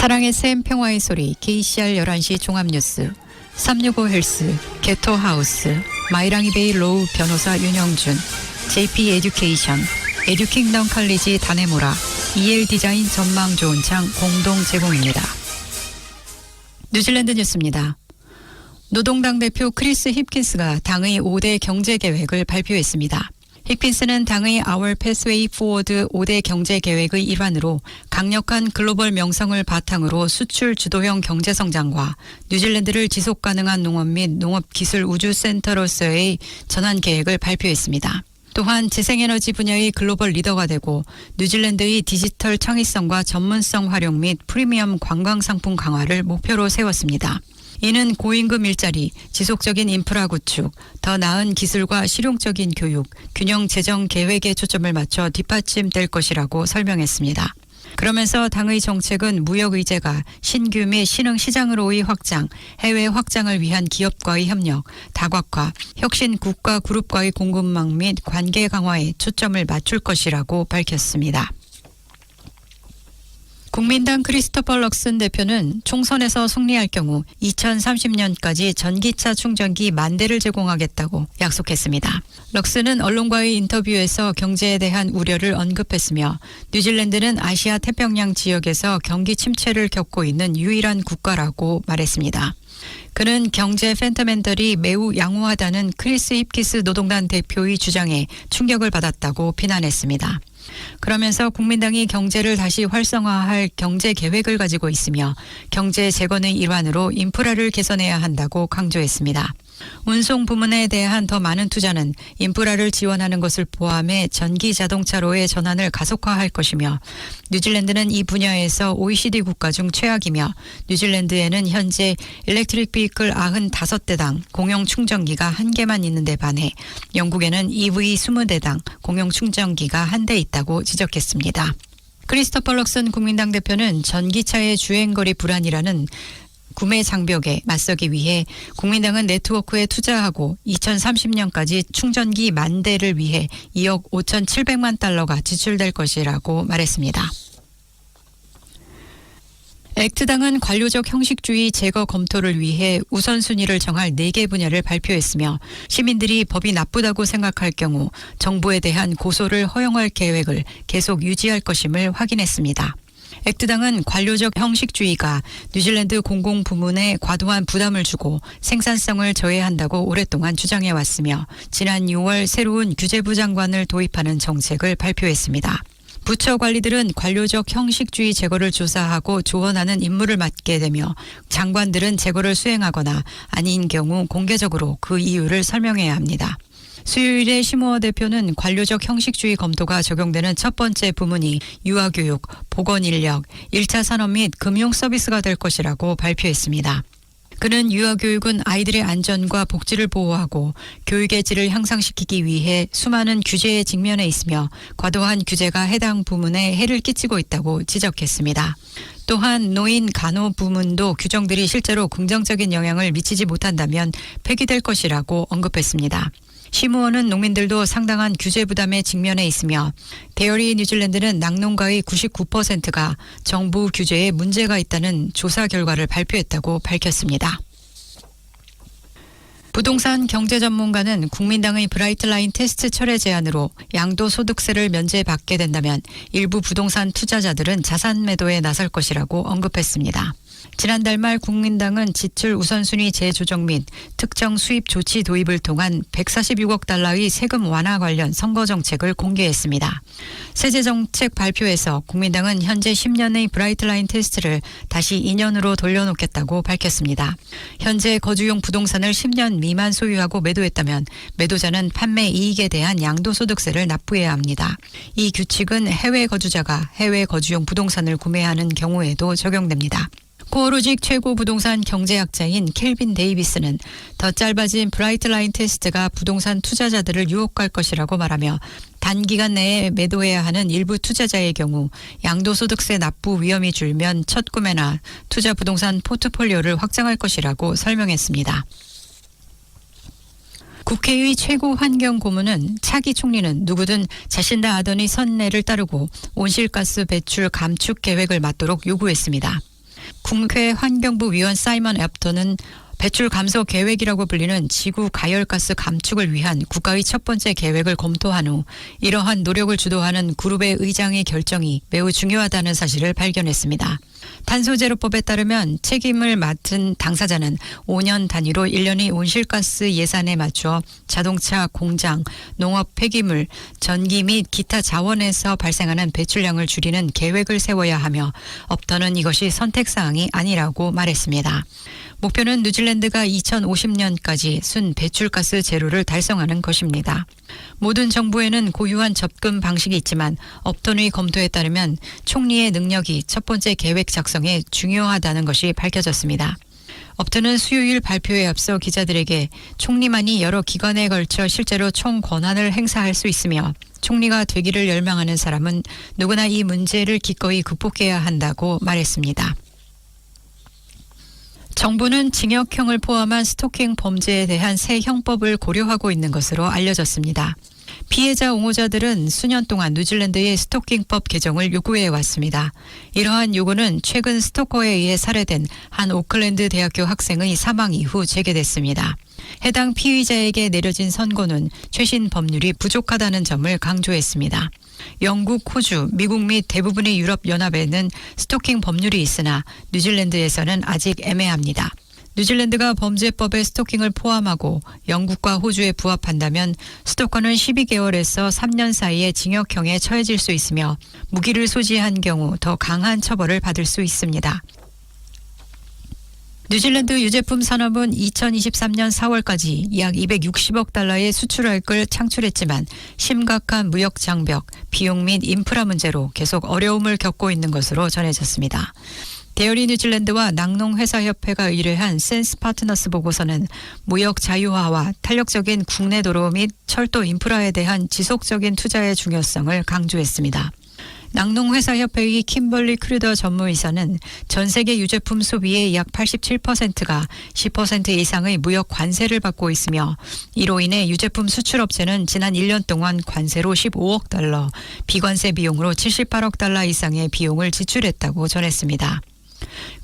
사랑의 샘 평화의 소리 KCR 11시 종합뉴스 365 헬스 게토하우스 마이랑이베이 로우 변호사 윤영준 JP 에듀케이션 에듀킹덤 칼리지 다네모라 EL 디자인 전망 좋은 창 공동 제공입니다. 뉴질랜드 뉴스입니다. 노동당 대표 크리스 힙킨스가 당의 5대 경제 계획을 발표했습니다. 힙킨스는 당의 Our Pathway Forward 5대 경제 계획의 일환으로 강력한 글로벌 명성을 바탕으로 수출 주도형 경제 성장과 뉴질랜드를 지속 가능한 농업 및 농업 기술 우주 센터로서의 전환 계획을 발표했습니다. 또한 재생에너지 분야의 글로벌 리더가 되고 뉴질랜드의 디지털 창의성과 전문성 활용 및 프리미엄 관광 상품 강화를 목표로 세웠습니다. 이는 고임금 일자리, 지속적인 인프라 구축, 더 나은 기술과 실용적인 교육, 균형 재정 계획에 초점을 맞춰 뒷받침될 것이라고 설명했습니다. 그러면서 당의 정책은 무역 의제가 신규 및 신흥 시장으로의 확장, 해외 확장을 위한 기업과의 협력, 다각화, 혁신 국가 그룹과의 공급망 및 관계 강화에 초점을 맞출 것이라고 밝혔습니다. 국민당 크리스토퍼 럭슨 대표는 총선에서 승리할 경우 2030년까지 전기차 충전기 10,000대를 제공하겠다고 약속했습니다. 럭슨은 언론과의 인터뷰에서 경제에 대한 우려를 언급했으며 뉴질랜드는 아시아 태평양 지역에서 경기 침체를 겪고 있는 유일한 국가라고 말했습니다. 그는 경제 팬더멘털이 매우 양호하다는 크리스 힙킨스 노동당 대표의 주장에 충격을 받았다고 비난했습니다. 그러면서 국민당이 경제를 다시 활성화할 경제 계획을 가지고 있으며 경제 재건의 일환으로 인프라를 개선해야 한다고 강조했습니다. 운송 부문에 대한 더 많은 투자는 인프라를 지원하는 것을 포함해 전기 자동차로의 전환을 가속화할 것이며 뉴질랜드는 이 분야에서 OECD 국가 중 최악이며 뉴질랜드에는 현재 일렉트릭 비클 95대당 공용 충전기가 1개만 있는 데 반해 영국에는 EV 20대당 공용 충전기가 1대 있다고 지적했습니다. 크리스토퍼 럭슨 국민당 대표는 전기차의 주행거리 불안이라는 구매 장벽에 맞서기 위해 국민당은 네트워크에 투자하고 2030년까지 충전기 10,000대를 위해 2억 5,700만 달러가 지출될 것이라고 말했습니다. 액트당은 관료적 형식주의 제거 검토를 위해 우선순위를 정할 4개 분야를 발표했으며 시민들이 법이 나쁘다고 생각할 경우 정부에 대한 고소를 허용할 계획을 계속 유지할 것임을 확인했습니다. 액트당은 관료적 형식주의가 뉴질랜드 공공부문에 과도한 부담을 주고 생산성을 저해한다고 오랫동안 주장해왔으며 지난 6월 새로운 규제부 장관을 도입하는 정책을 발표했습니다. 부처 관리들은 관료적 형식주의 제거를 조사하고 조언하는 임무를 맡게 되며 장관들은 제거를 수행하거나 아닌 경우 공개적으로 그 이유를 설명해야 합니다. 수요일에 시무어 대표는 관료적 형식주의 검토가 적용되는 첫 번째 부문이 유아교육, 보건인력, 1차 산업 및 금융서비스가 될 것이라고 발표했습니다. 그는 유아교육은 아이들의 안전과 복지를 보호하고 교육의 질을 향상시키기 위해 수많은 규제에 직면해 있으며 과도한 규제가 해당 부문에 해를 끼치고 있다고 지적했습니다. 또한 노인 간호 부문도 규정들이 실제로 긍정적인 영향을 미치지 못한다면 폐기될 것이라고 언급했습니다. 시무어는 농민들도 상당한 규제 부담에 직면해 있으며 데어리 뉴질랜드는 낙농가의 99%가 정부 규제에 문제가 있다는 조사 결과를 발표했다고 밝혔습니다. 부동산 경제 전문가는 국민당의 브라이트라인 테스트 철회 제안으로 양도소득세를 면제받게 된다면 일부 부동산 투자자들은 자산 매도에 나설 것이라고 언급했습니다. 지난달 말 국민당은 지출 우선순위 재조정 및 특정 수입 조치 도입을 통한 146억 달러의 세금 완화 관련 선거 정책을 공개했습니다. 세제 정책 발표에서 국민당은 현재 10년의 브라이트라인 테스트를 다시 2년으로 돌려놓겠다고 밝혔습니다. 현재 거주용 부동산을 10년 미만 소유하고 매도했다면 매도자는 판매 이익에 대한 양도소득세를 납부해야 합니다. 이 규칙은 해외 거주자가 해외 거주용 부동산을 구매하는 경우에도 적용됩니다. 코어로직 최고 부동산 경제학자인 켈빈 데이비스는 더 짧아진 브라이트라인 테스트가 부동산 투자자들을 유혹할 것이라고 말하며 단기간 내에 매도해야 하는 일부 투자자의 경우 양도소득세 납부 위험이 줄면 첫 구매나 투자 부동산 포트폴리오를 확장할 것이라고 설명했습니다. 국회의 최고 환경 고문은 차기 총리는 누구든 자신다 하더니 선례를 따르고 온실가스 배출 감축 계획을 맞도록 요구했습니다. 국회 환경부 위원 사이먼 애프터는 배출 감소 계획이라고 불리는 지구 가열가스 감축을 위한 국가의 첫 번째 계획을 검토한 후 이러한 노력을 주도하는 그룹의 의장의 결정이 매우 중요하다는 사실을 발견했습니다. 탄소제로법에 따르면 책임을 맡은 당사자는 5년 단위로 1년의 온실가스 예산에 맞춰 자동차, 공장, 농업 폐기물, 전기 및 기타 자원에서 발생하는 배출량을 줄이는 계획을 세워야 하며 업터는 이것이 선택사항이 아니라고 말했습니다. 목표는 뉴질랜드가 2050년까지 순 배출가스 제로를 달성하는 것입니다. 모든 정부에는 고유한 접근 방식이 있지만 업턴의 검토에 따르면 총리의 능력이 첫 번째 계획 작성에 중요하다는 것이 밝혀졌습니다. 업턴은 수요일 발표에 앞서 기자들에게 총리만이 여러 기관에 걸쳐 실제로 총 권한을 행사할 수 있으며 총리가 되기를 열망하는 사람은 누구나 이 문제를 기꺼이 극복해야 한다고 말했습니다. 정부는 징역형을 포함한 스토킹 범죄에 대한 새 형법을 고려하고 있는 것으로 알려졌습니다. 피해자 옹호자들은 수년 동안 뉴질랜드의 스토킹법 개정을 요구해 왔습니다. 이러한 요구는 최근 스토커에 의해 살해된 한 오클랜드 대학교 학생의 사망 이후 제기됐습니다. 해당 피의자에게 내려진 선고는 최신 법률이 부족하다는 점을 강조했습니다. 영국, 호주, 미국 및 대부분의 유럽연합에는 스토킹 법률이 있으나 뉴질랜드에서는 아직 애매합니다. 뉴질랜드가 범죄법에 스토킹을 포함하고 영국과 호주에 부합한다면 스토커는 12개월에서 3년 사이의 징역형에 처해질 수 있으며 무기를 소지한 경우 더 강한 처벌을 받을 수 있습니다. 뉴질랜드 유제품 산업은 2023년 4월까지 약 260억 달러의 수출액을 창출했지만 심각한 무역 장벽, 비용 및 인프라 문제로 계속 어려움을 겪고 있는 것으로 전해졌습니다. 데어리 뉴질랜드와 낙농회사협회가 의뢰한 센스 파트너스 보고서는 무역 자유화와 탄력적인 국내 도로 및 철도 인프라에 대한 지속적인 투자의 중요성을 강조했습니다. 낙농회사협회의 킴벌리 크루더 전무이사는 전 세계 유제품 소비의 약 87%가 10% 이상의 무역 관세를 받고 있으며 이로 인해 유제품 수출업체는 지난 1년 동안 관세로 15억 달러, 비관세 비용으로 78억 달러 이상의 비용을 지출했다고 전했습니다.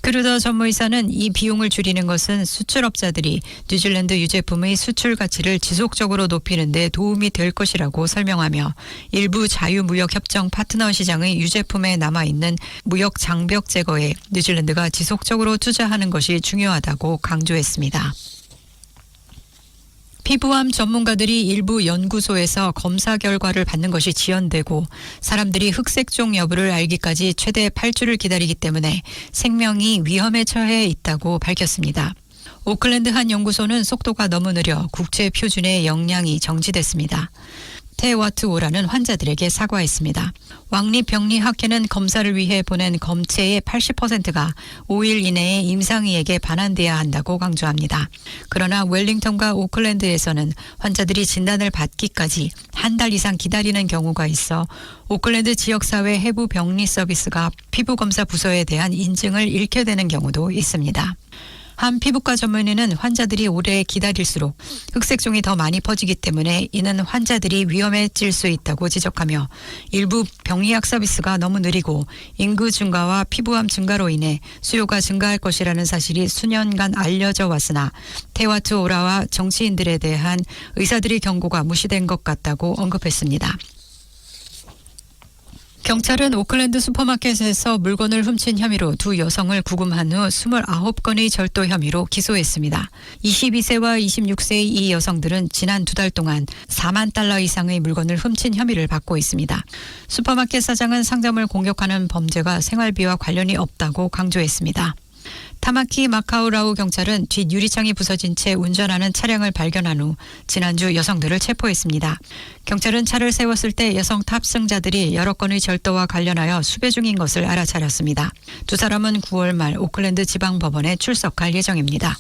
크루더 전무이사는 이 비용을 줄이는 것은 수출업자들이 뉴질랜드 유제품의 수출 가치를 지속적으로 높이는 데 도움이 될 것이라고 설명하며 일부 자유무역협정 파트너 시장의 유제품에 남아있는 무역 장벽 제거에 뉴질랜드가 지속적으로 투자하는 것이 중요하다고 강조했습니다. 피부암 전문가들이 일부 연구소에서 검사 결과를 받는 것이 지연되고 사람들이 흑색종 여부를 알기까지 최대 8주를 기다리기 때문에 생명이 위험에 처해 있다고 밝혔습니다. 오클랜드 한 연구소는 속도가 너무 느려 국제 표준의 역량이 정지됐습니다. 테와트 오라는 환자들에게 사과했습니다. 왕립병리학회는 검사를 위해 보낸 검체의 80%가 5일 이내에 임상의에게 반환돼야 한다고 강조합니다. 그러나 웰링턴과 오클랜드에서는 환자들이 진단을 받기까지 한 달 이상 기다리는 경우가 있어 오클랜드 지역사회 해부 병리 서비스가 피부검사 부서에 대한 인증을 잃게 되는 경우도 있습니다. 한 피부과 전문의는 환자들이 오래 기다릴수록 흑색종이 더 많이 퍼지기 때문에 이는 환자들이 위험해질 수 있다고 지적하며 일부 병리학 서비스가 너무 느리고 인구 증가와 피부암 증가로 인해 수요가 증가할 것이라는 사실이 수년간 알려져 왔으나 테와트 오라와 정치인들에 대한 의사들의 경고가 무시된 것 같다고 언급했습니다. 경찰은 오클랜드 슈퍼마켓에서 물건을 훔친 혐의로 두 여성을 구금한 후 29건의 절도 혐의로 기소했습니다. 22세와 26세의 이 여성들은 지난 2달 동안 4만 달러 이상의 물건을 훔친 혐의를 받고 있습니다. 슈퍼마켓 사장은 상점을 공격하는 범죄가 생활비와 관련이 없다고 강조했습니다. 타마키 마카우라우 경찰은 뒷유리창이 부서진 채 운전하는 차량을 발견한 후 지난주 여성들을 체포했습니다. 경찰은 차를 세웠을 때 여성 탑승자들이 여러 건의 절도와 관련하여 수배 중인 것을 알아차렸습니다. 두 사람은 9월 말 오클랜드 지방법원에 출석할 예정입니다.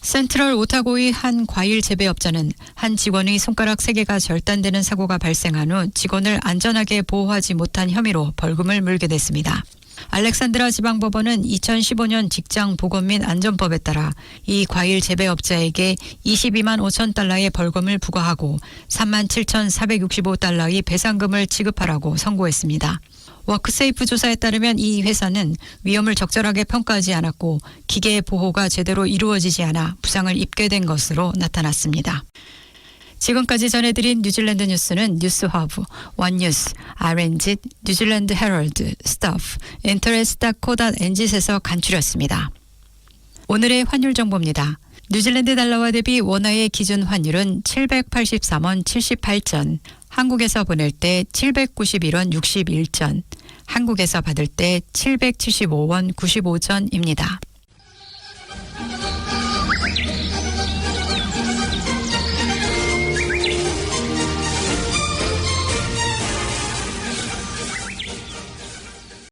센트럴 오타고의 한 과일 재배업자는 한 직원의 손가락 3개가 절단되는 사고가 발생한 후 직원을 안전하게 보호하지 못한 혐의로 벌금을 물게 됐습니다. 알렉산드라 지방법원은 2015년 직장보건 및 안전법에 따라 이 과일 재배업자에게 22만 5천 달러의 벌금을 부과하고 3만 7,465달러의 배상금을 지급하라고 선고했습니다. 워크세이프 조사에 따르면 이 회사는 위험을 적절하게 평가하지 않았고 기계 보호가 제대로 이루어지지 않아 부상을 입게 된 것으로 나타났습니다. 지금까지 전해드린 뉴질랜드 뉴스는 뉴스허브, 원뉴스, RNZ, 뉴질랜드 헤럴드, 스타프, 인터레스트.co.nz에서 간추렸습니다. 오늘의 환율 정보입니다. 뉴질랜드 달러와 대비 원화의 기준 환율은 783원 78전, 한국에서 보낼 때 791원 61전, 한국에서 받을 때 775원 95전입니다.